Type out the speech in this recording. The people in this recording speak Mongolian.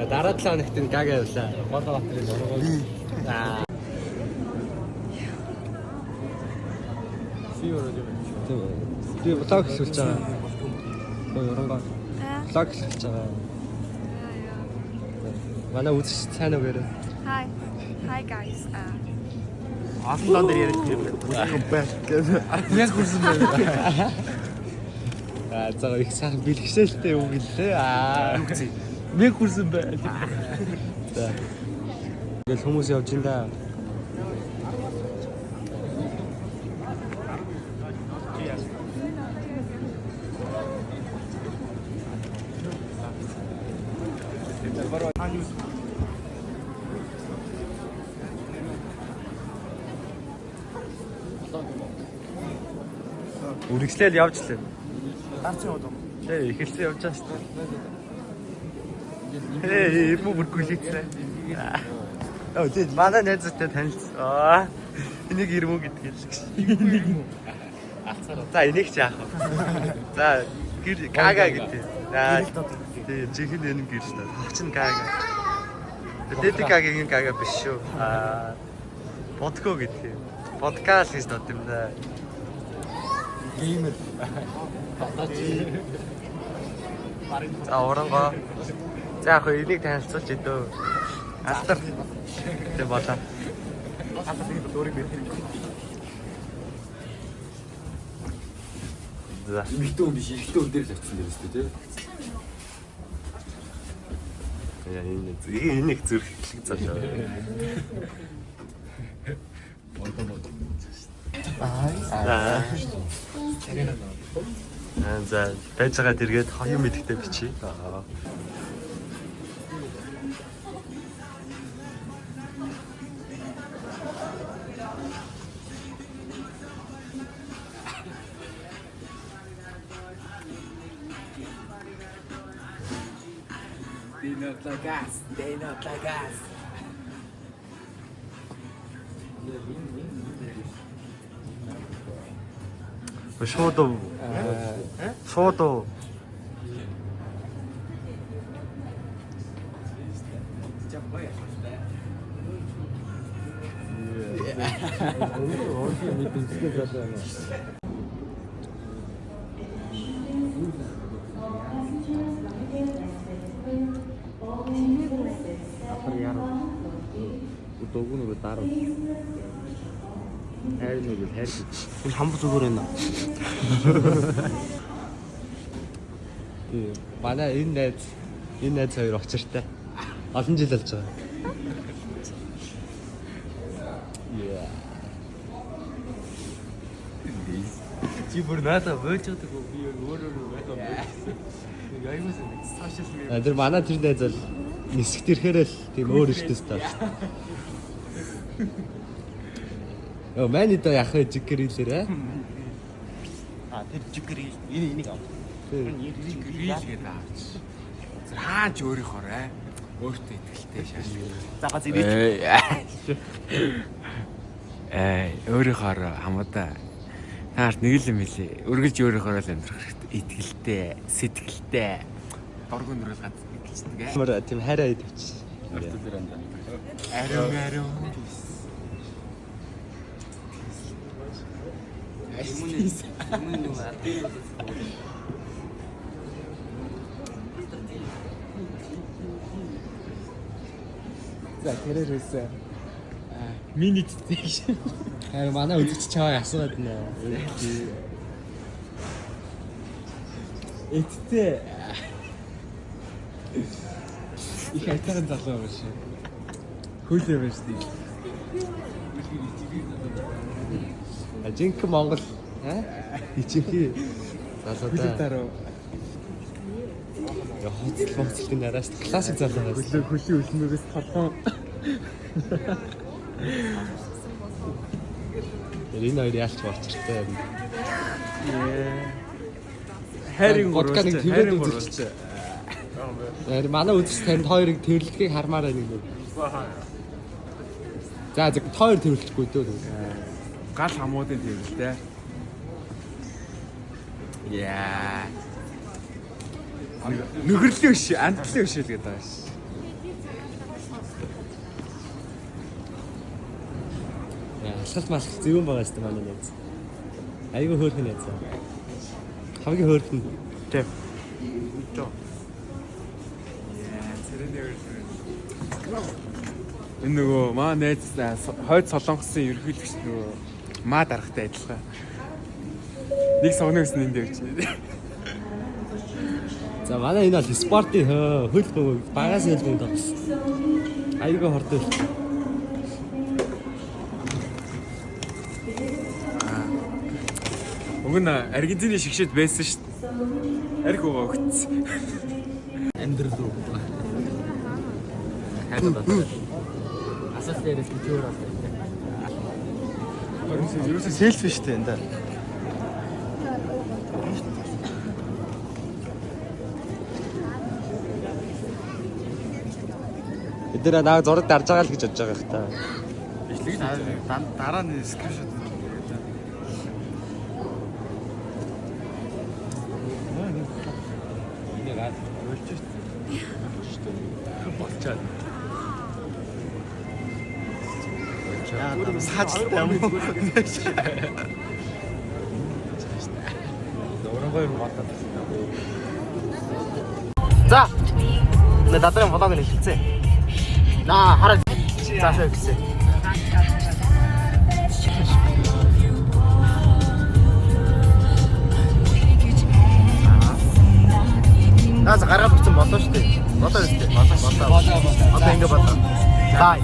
Дараа 7 хоногт нь гаг явлаа. Голбаатарын нургуул. За. Би влог хийлж байгаа. Өрөнгөө. Влог хийлж байгаа. Манай үзэгч сайн уу гэрэ? Hi. Hi guys. Аслан дээр яриад ирсэн. Welcome back. Яг хүрсэн байна. За их сайхан бэлгшээлтэй үг гэлээ. Мэг хүрсэн байна. За. Ингээл хүмүүс явж ин да. Үргэлжлээл явж лээ. Дарцсан уу? Ээ, ихэлсэн явж байгаа шүү дээ. Ээ, бүргүй хийцээ. Оо, тийм манай найзтай танилцсан. Энийг ирмүү гэдэг л гэж. Энийг юм уу? Алцаараа. За, энийг ч яах вэ? За, гэр гага гэдэг. Тийм, чихэн энэ гэр шүү дээ. Хочин гага. Дэдик гагийн гага биш шүү. Подко гэдэг. Подкаст гэж дот юм да. Геймер. За оронгоо. За яг энийг танилцуулж идөө. Алтар. Тэг болоо. Алтарын дөрөв бий. За. Битүү биш, ихтэй өн дээр л авчихсан юм шүү дээ. Яа энэ их зүрх хэлэг цаашаа. За байж байгаа дэргээд хоёрын мэдхтэй бичиж. They not like us. Шууд. Шууд. Догног дараа. Хайрныг хайр. Энэ хамб зүгээр байна. Тий. Манай энэ найз хоёр очиртай. Олон жил болж байгаа. Яа. Чи бүр надад бөөчдөг үү? Би өөрөө надад бөөчсөн. Яйгаас сошиал медиа. Тэр манай тэр найз бол нисгт ирэхээр л тийм өөр өштэйс таа. Оо мани та яхаа жигэрилэрэ. Тэр жигэрил энийг ав. Жигэрил гэдэг авч. Хаач өөрийнхоорой. Өөртөө итгэлтэй шааш. За гац ирээ. Өөрийнхоор хамаада. Таарт нэг л юм хэлээ. Үргэлж өөрийнхоороо л амьдрах хэрэгтэй. Итгэлтэй, сэтгэлтэй. Доргон нөрөл ганц итгэлцдэг. Амар тийм хайраа идвч. Ариун. За тэрээрээс минут тийш. Харин манай үзэгч чаваа асууад нэ. Эцтэй. Ich айтаран залуу биш. Хөлөө биш тийм. Ажинк Монгол ичинхи залуудаа. Я хоцлын нараас классик залуу. Хөлийн үлмээс толгоо. Энэ хоёр яалч бочртой юм. Хайрын подкастыг твэрэд үзчихсэн. Яа манай үзэгч танд хоёрыг тэрэлдгийг хармаар байна нэг. За зөв хоёр тэрэлдэхгүй дөө. Гал хамуудын тэрэлтэй. Яа. Нөхөрлөө биш, амтлаа биш л гэдэг байгаа ш. Алхалт малхалт зөвөн байгаа шүү дээ манай найз. Айгүй хөөрхөн найз. Хамгийн хөөрхөн. Тийм. Энэ нөгөө маа найз хойд солонгосын ерөнхийлөгч нөгөө маа дарахтай адилхан. Нэг согны гэсэн энд явж байна. За манай энэ бол спортын хөлбөмбөг багаас хөлбөмбөг тогс. Айгүй хордол. Уг нь Аргентины шигшэд байсан шүү дээ. Арх уугаа өгцсөн. Амьдрал руу. Асаас дээрээс битүүр болтой. Ерөөсөө селфи шүү дээ энэ. Бид нэр нааг зураг дарж байгаа л гэж бодож байгаа юм та. Бичлэг дараа нь скриншот болчаад. Саажилтай юм уу? Дөрөнгөөр батаад. За. Нэ дадрын болоог нь хэлцээ. Наа хараа. Заашаа гэсэн. Наас гаргаад өгсөн болоо шүү дээ. Болоо шүү дээ. Болоо. Одоо ингэ болоо. За.